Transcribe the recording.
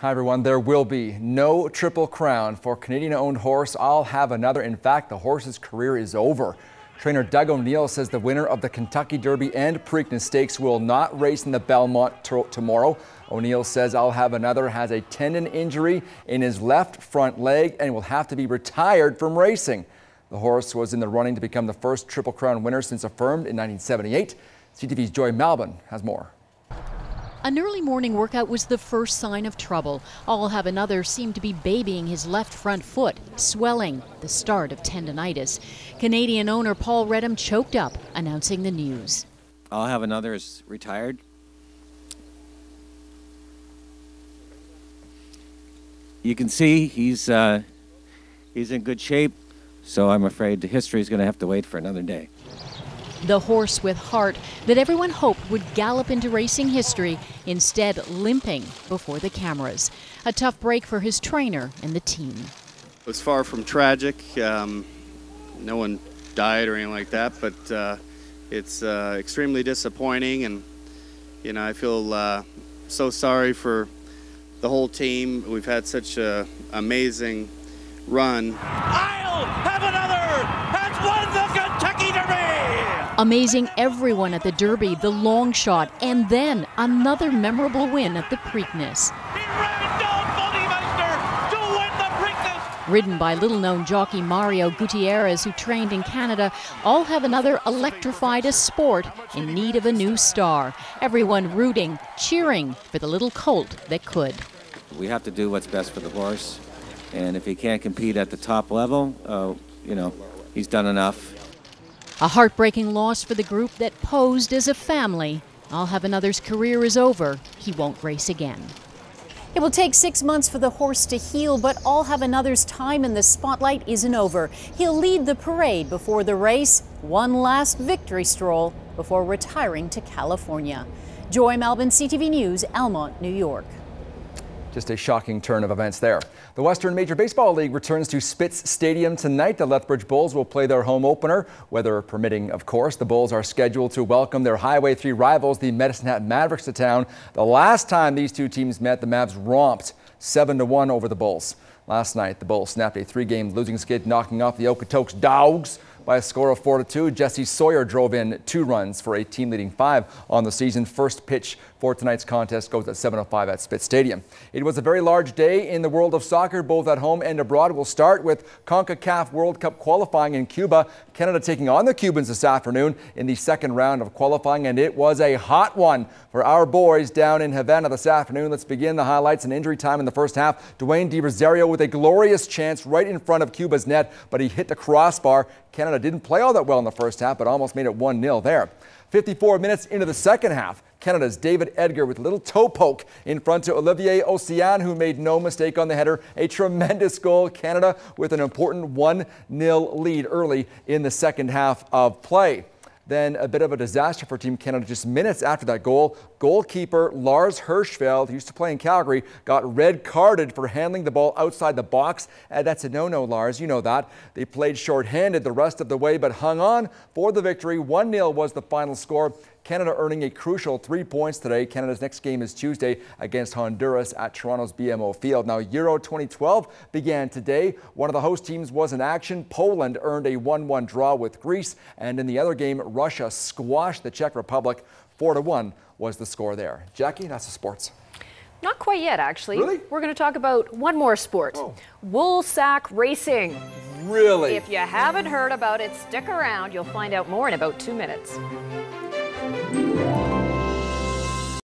Hi everyone, there will be no Triple Crown for Canadian-owned horse I'll Have Another. In fact, the horse's career is over. Trainer Doug O'Neill says the winner of the Kentucky Derby and Preakness Stakes will not race in the Belmont tomorrow. O'Neill says I'll Have Another has a tendon injury in his left front leg and will have to be retired from racing. The horse was in the running to become the first Triple Crown winner since affirmed in 1978. CTV's Joy Malbon has more. An early morning workout was the first sign of trouble. I'll Have Another seemed to be babying his left front foot, swelling, the start of tendonitis. Canadian owner Paul Redham choked up, announcing the news. I'll Have Another is retired. You can see he's in good shape, so I'm afraid the history is going to have to wait for another day. The horse with heart that everyone hoped would gallop into racing history, instead limping before the cameras. A tough break for his trainer and the team. It was far from tragic. No one died or anything like that, but it's extremely disappointing, and I feel so sorry for the whole team. We've had such an amazing run. I'll Have Another has won the Kentucky Derby! Amazing everyone at the Derby, the long shot, and then another memorable win at the Preakness. He ran down Bodymeister to win the Preakness! Ridden by little-known jockey Mario Gutierrez, who trained in Canada, I'll Have Another electrified a sport in need of a new star. Everyone rooting, cheering for the little colt that could. We have to do what's best for the horse, and if he can't compete at the top level, he's done enough. A heartbreaking loss for the group that posed as a family. I'll Have Another's career is over. He won't race again. It will take 6 months for the horse to heal, but I'll Have Another's time in the spotlight isn't over. He'll lead the parade before the race, one last victory stroll before retiring to California. Joy Malbon, CTV News, Almont, New York. Just a shocking turn of events there. The Western Major Baseball League returns to Spitz Stadium tonight. The Lethbridge Bulls will play their home opener, weather permitting, of course. The Bulls are scheduled to welcome their Highway 3 rivals, the Medicine Hat Mavericks, to town. The last time these two teams met, the Mavs romped 7-1 over the Bulls. Last night, the Bulls snapped a 3-game losing skid, knocking off the Okotoks Dogs by a score of 4-2. Jesse Sawyer drove in 2 runs for a team-leading 5 on the season. First pitch for tonight's contest goes at 7:05 at Spitz Stadium. It was a very large day in the world of soccer, both at home and abroad. We'll start with CONCACAF World Cup qualifying in Cuba. Canada taking on the Cubans this afternoon in the second round of qualifying, and it was a hot one for our boys down in Havana this afternoon. Let's begin the highlights. In injury time in the first half, Dwayne De Rosario with a glorious chance right in front of Cuba's net, but he hit the crossbar. Canada didn't play all that well in the first half, but almost made it 1-0 there. 54 minutes into the second half, Canada's David Edgar with a little toe poke in front to Olivier Océane, who made no mistake on the header. A tremendous goal. Canada with an important 1-0 lead early in the second half of play. Then a bit of a disaster for Team Canada just minutes after that goal. Goalkeeper Lars Hirschfeld, who used to play in Calgary, got red carded for handling the ball outside the box. That's a no-no, Lars. You know that. They played shorthanded the rest of the way, but hung on for the victory. 1-0 was the final score. Canada earning a crucial 3 points today. Canada's next game is Tuesday against Honduras at Toronto's BMO Field. Now, Euro 2012 began today. One of the host teams was in action. Poland earned a 1-1 draw with Greece. And in the other game, Russia squashed the Czech Republic. 4-1 was the score there. Jackie, that's the sports. Not quite yet, actually. Really? We're going to talk about one more sport. Oh. Woolsack racing. Really? If you haven't heard about it, stick around. You'll find out more in about 2 minutes.